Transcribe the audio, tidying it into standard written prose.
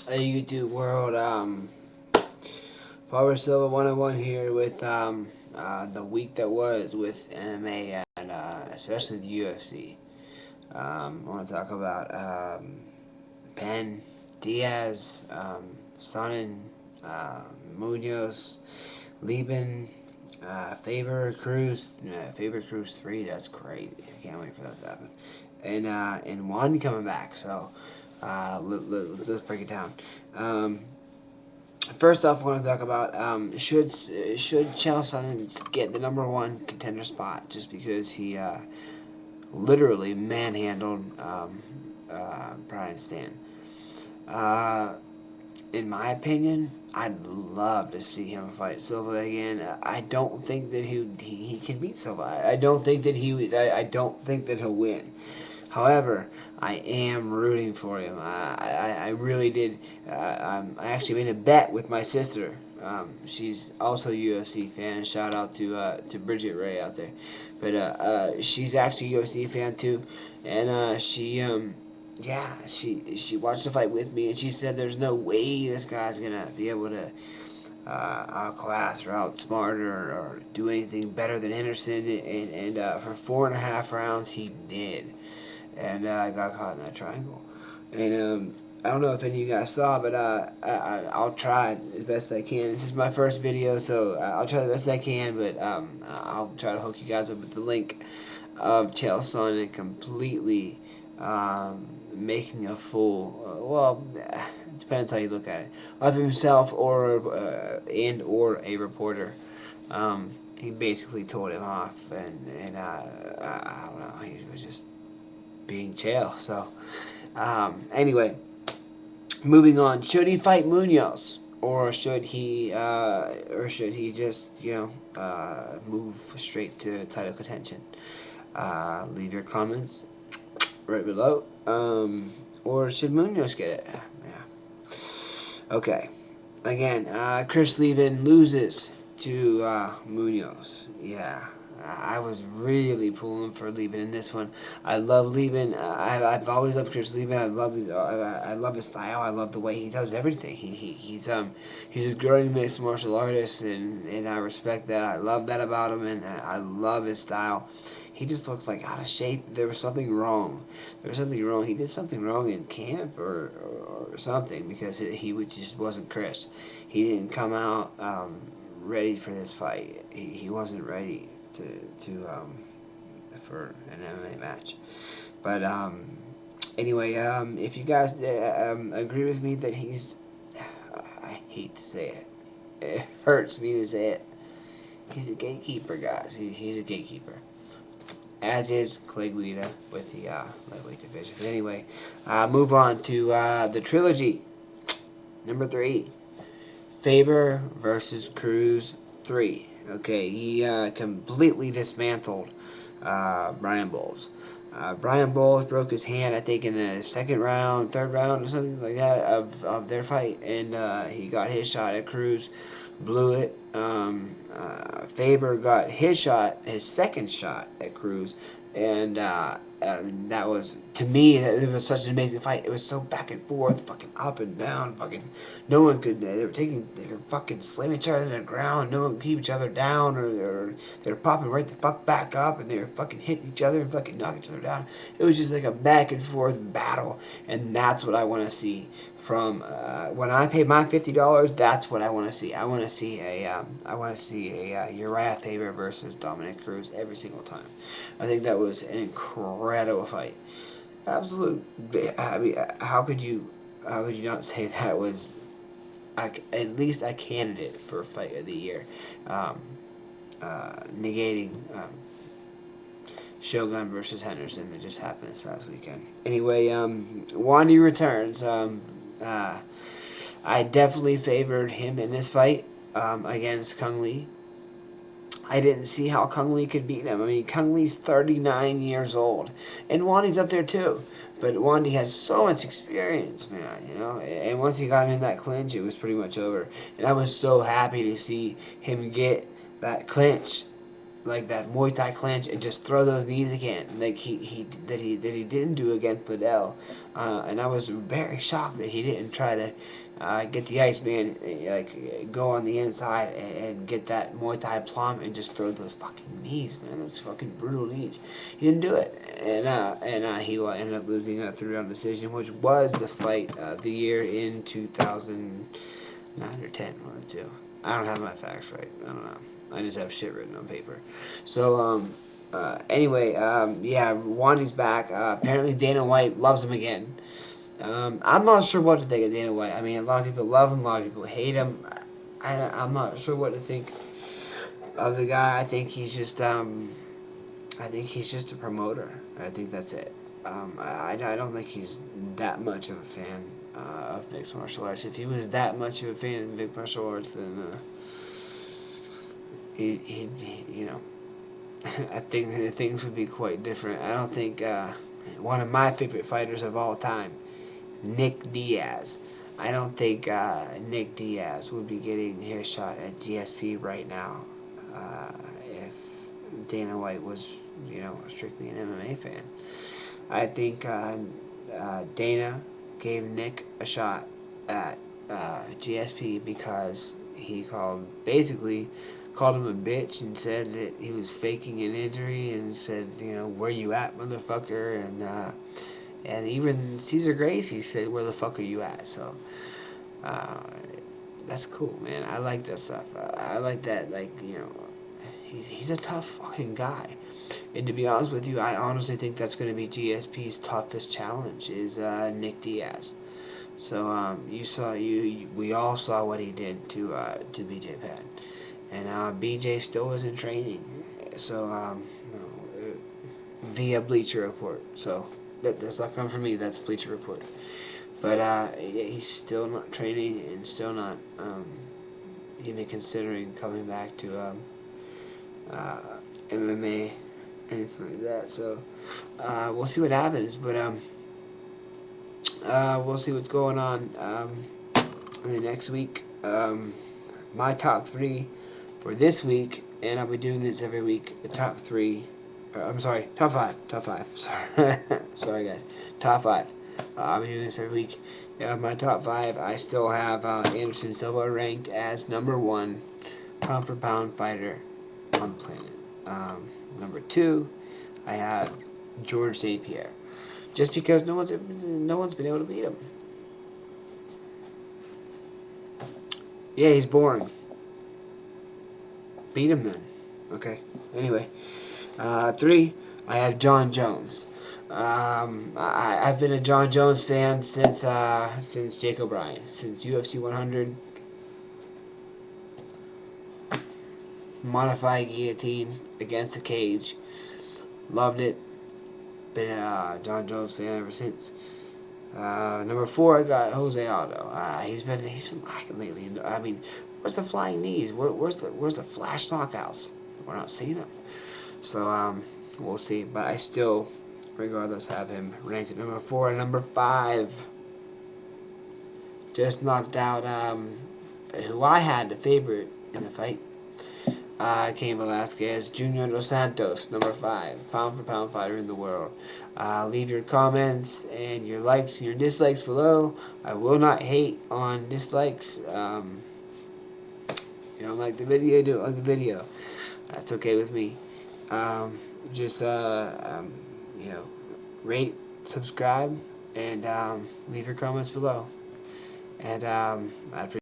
Hey YouTube world, Power Silva 101 here with the week that was with MMA and especially the UFC. I want to talk about Ben, Diaz, Sonnen, Munoz, Lieben, Faber Cruz 3. That's crazy. I can't wait for that to happen. And one coming back. So let's break it down. Um, First off, I want to talk about should Chael Sonnen get the number one contender spot just because he literally manhandled Brian Stann. Uh, in my opinion, I'd love to see him fight Silva again. I don't think that he can beat Silva. I don't think that I don't think that he'll win. However, I am rooting for him. I really did. I actually made a bet with my sister. She's also a UFC fan. Shout out to Bridget Ray out there, but she's actually a UFC fan too, and she watched the fight with me, and she said there's no way this guy's gonna be able to outclass or outsmart or do anything better than Henderson. And for 4.5 rounds, he did. And I got caught in that triangle. And I don't know if any of you guys saw, but I'll try as best I can. This is my first video, so I'll try the best I can, but I'll try to hook you guys up with the link of Chael Sonnen completely making a fool. Well, it depends how you look at it, of himself or a reporter. He basically told him off, and I don't know. He was just being Chael. So anyway, moving on. Should he fight Munoz, or should he just move straight to title contention? Leave your comments right below. Or should Munoz get it? Yeah. Okay. Again, Chris Leben loses to Munoz. Yeah. I was really pulling for Leben in this one. I love Leben. I've always loved Chris Leben. I love his style. I love the way he does everything. He's a growing mixed martial artist, and I respect that. I love that about him, and I love his style. He just looks like out of shape. There was something wrong. There was something wrong. He did something wrong in camp or something because just wasn't Chris. He didn't come out ready for this fight. He wasn't ready for an MMA match. But anyway, if you guys agree with me that I hate to say it. It hurts me to say it. He's a gatekeeper, guys. He's a gatekeeper. As is Clay Guida with the lightweight division. But anyway, move on to the trilogy. Number 3. Faber versus Cruz 3. Okay, he completely dismantled Brian Bowles. Brian Bowles broke his hand, I think, in the second round, third round, or something like that of their fight, and he got his shot at Cruz, blew it. Faber got his second shot at Cruz, and that was, to me, it was such an amazing fight. It was so back and forth, fucking up and down, fucking no one could. They were fucking slamming each other to the ground. No one could keep each other down, or they were popping right the fuck back up, and they were fucking hitting each other and fucking knocking each other down. It was just like a back and forth battle, and that's what I want to see from when I pay my $50. That's what I want to see. I want to see a Uriah Faber versus Dominic Cruz every single time. I think that was an incredible fight. Absolute. I mean, how could you not say that was at least a candidate for fight of the year, um, negating Shogun versus Henderson that just happened this past weekend. Anyway, Wandy returns. Uh, I definitely favored him in this fight against Kung Lee. I didn't see how Kung Lee could beat him. I mean, Kung Lee's 39 years old, and Wandy's up there too. But Wandy has so much experience, man. And once he got him in that clinch, it was pretty much over. And I was so happy to see him get that clinch like that Muay Thai clinch and just throw those knees again, like he didn't do against Liddell, and I was very shocked that he didn't try to get the Iceman, like go on the inside and get that Muay Thai plum and just throw those fucking knees, man. Those fucking brutal knees. He didn't do it, and he ended up losing a 3-round decision, which was the fight of the year in 2009 or 10, one or two. I don't have my facts right. I don't know. I just have shit written on paper. So, anyway, yeah, Wandy's back. Apparently Dana White loves him again. I'm not sure what to think of Dana White. I mean, a lot of people love him, a lot of people hate him. I'm not sure what to think of the guy. I think he's just a promoter. I think that's it. I don't think he's that much of a fan of mixed martial arts. If he was that much of a fan of mixed martial arts, then he you know, I think that things would be quite different. I don't think one of my favorite fighters of all time, Nick Diaz. I don't think Nick Diaz would be getting his shot at GSP right now if Dana White was, strictly an MMA fan. I think Dana gave Nick a shot at GSP because he basically called him a bitch and said that he was faking an injury and said, where you at, motherfucker? And even Cesar Gracie said, where the fuck are you at? So that's cool, man. I like that stuff. I like that, he's a tough fucking guy. And to be honest with you, I honestly think that's going to be GSP's toughest challenge is Nick Diaz. So we all saw what he did to BJ Penn, and BJ still was in training. So via Bleacher Report. So that's not coming from me. That's Bleacher Report. But he's still not training and still not even considering coming back to MMA, anything like that. So we'll see what happens. But we'll see what's going on in the next week. My top 3 for this week, and I'll be doing this every week. The top 3. I'm sorry, top 5. Top 5. Sorry, sorry guys. Top 5. I'll be doing this every week. My top 5. I still have Anderson Silva ranked as number 1 pound for pound fighter on the planet. Number 2, I have George St. Pierre. Just because no one's been able to beat him. Yeah, he's boring. Beat him then. Okay. Anyway, 3, I have John Jones. I've been a John Jones fan since Jake O'Brien, since UFC 100. Modified guillotine against the cage. Loved it. Been a John Jones fan ever since. Number 4, I got Jose Aldo. He's been lacking lately. I mean, where's the flying knees? Where's the flash knockouts? We're not seeing them. So we'll see. But I still, regardless, have him ranked at number 4. And number 5, just knocked out who I had the favorite in the fight. Cain Velasquez, Junior Dos Santos, number 5, pound for pound fighter in the world. Leave your comments and your likes and your dislikes below. I will not hate on dislikes. You don't like the video, don't like the video. That's okay with me. Just rate, subscribe, and leave your comments below. And I appreciate